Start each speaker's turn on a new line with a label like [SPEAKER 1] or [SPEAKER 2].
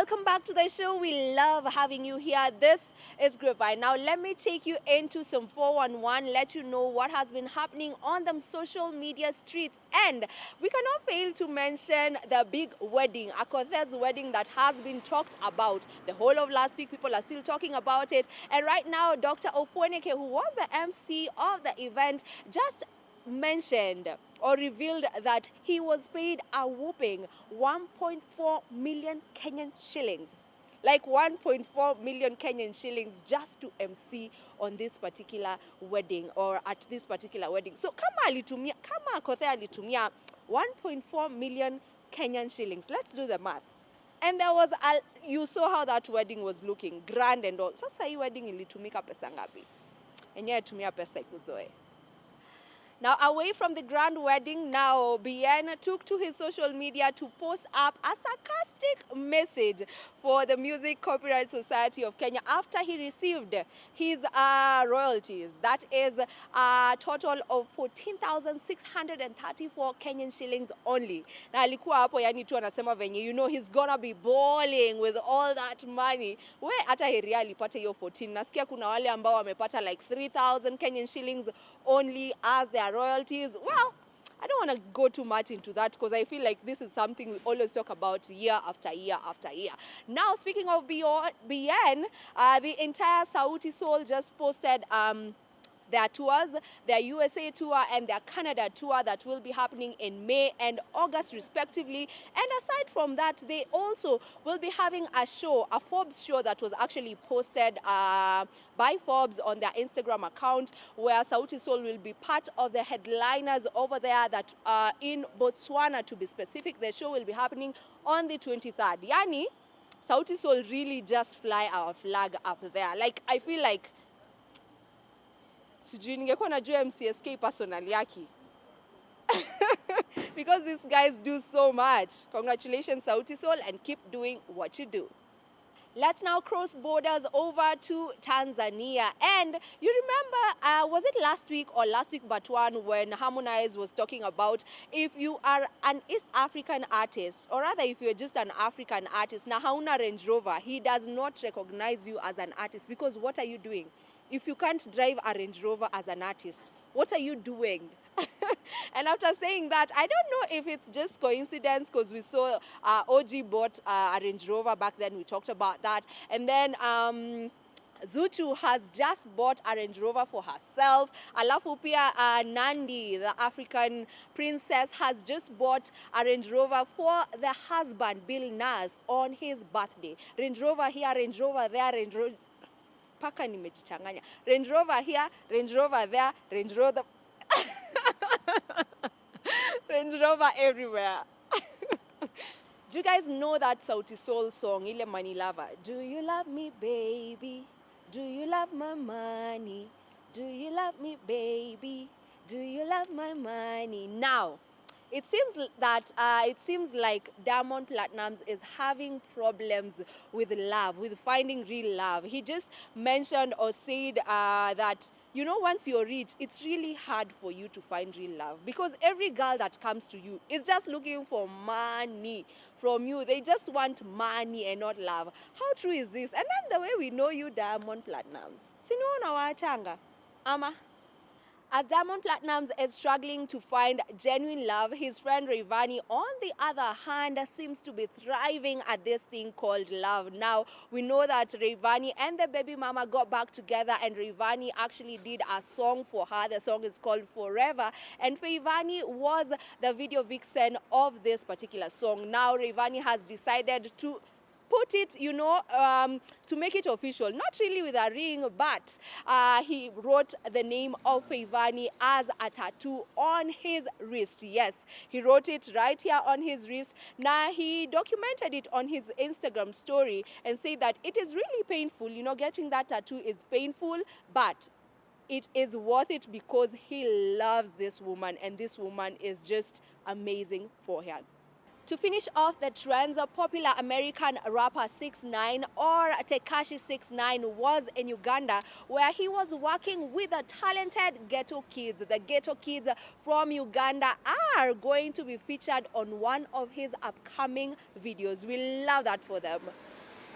[SPEAKER 1] Welcome back to the show. We love having you here. This is Grapevine. Now, let me take you into some 411, let you know what has been happening on the social media streets. And we cannot fail to mention the big wedding, Akothe's wedding that has been talked about. The whole of last week, people are still talking about it. And right now, Dr. Ofoneke, who was the MC of the event, just mentioned or revealed that he was paid a whooping 1.4 million Kenyan shillings. Like 1.4 million Kenyan shillings just to MC on this particular wedding or at this particular wedding. So kama Kothe alitumia 1.4 million Kenyan shillings. Let's do the math. And there was you saw how that wedding was looking, grand and all. Sasa hii wedding ilitumika pesa ngapi? Enyewe tumia pesa ikuzoe. Now, away from the grand wedding, now Bien took to his social media to post up a sarcastic message for the Music Copyright Society of Kenya after he received his royalties. That is a total of 14,634 Kenyan shillings only. Na alikuwa hapo yani tu anasema venye, you know, he's gonna be balling with all that money. We hata heri alipata hiyo 14. Nasikia kuna wale ambao wamepata like 3,000 Kenyan shillings only as their royalties. Well, I don't want to go too much into that because I feel like this is something we always talk about year after year after year. Now, speaking of Bien, the entire Sauti Sol just posted their tours, their USA tour and their Canada tour that will be happening in May and August respectively. And aside from that, they also will be having a show, a Forbes show that was actually posted by Forbes on their Instagram account, where Sauti Sol will be part of the headliners over there that in Botswana, to be specific. The show will be happening on the 23rd. Yani, Sauti Sol really just fly our flag up there. Like, I feel like sijui ningekuwa najua MCSK personal yaki. Because these guys do so much. Congratulations, Sauti Sol, and keep doing what you do. Let's now cross borders over to Tanzania. And you remember, was it last week but one, when Harmonize was talking about if you are an East African artist, or rather if you're just an African artist, na hauna Range Rover, he does not recognize you as an artist because what are you doing? If you can't drive a Range Rover as an artist, what are you doing? And after saying that, I don't know if it's just coincidence because we saw OG bought a Range Rover back then. We talked about that. And then Zuchu has just bought a Range Rover for herself. Alafu pia Nandi, the African princess, has just bought a Range Rover for the husband, Bill Nas, on his birthday. Range Rover here, Range Rover there, Range Rover... Paka nimejichanganya. Range Rover here, Range Rover there, Range Rover... Range Rover everywhere. Do you guys know that Sauti Sol song, Ile Money Lover? Do you love me, baby? Do you love my money? Do you love me, baby? Do you love my money? Now, it seems like Diamond Platnumz is having problems with love, with finding real love. He just mentioned or said that, you know, once you're rich, it's really hard for you to find real love because every girl that comes to you is just looking for money from you. They just want money and not love. How true is this? And then the way we know you, Diamond Platnumz. Sinuona wachanga? Ama? As Diamond Platnumz is struggling to find genuine love, his friend Rayvanny, on the other hand, seems to be thriving at this thing called love. Now, we know that Rayvanny and the baby mama got back together and Rayvanny actually did a song for her. The song is called Forever. And Rayvanny was the video vixen of this particular song. Now, Rayvanny has decided to put it, you know, to make it official, not really with a ring, but he wrote the name of Rayvanny as a tattoo on his wrist. Yes, he wrote it right here on his wrist. Now, he documented it on his Instagram story and said that it is really painful. You know, getting that tattoo is painful, but it is worth it because he loves this woman and this woman is just amazing for him. To finish off the trends, a popular American rapper 6ix9ine, or Tekashi 6ix9ine, was in Uganda where he was working with the talented ghetto kids. The ghetto kids from Uganda are going to be featured on one of his upcoming videos. We love that for them.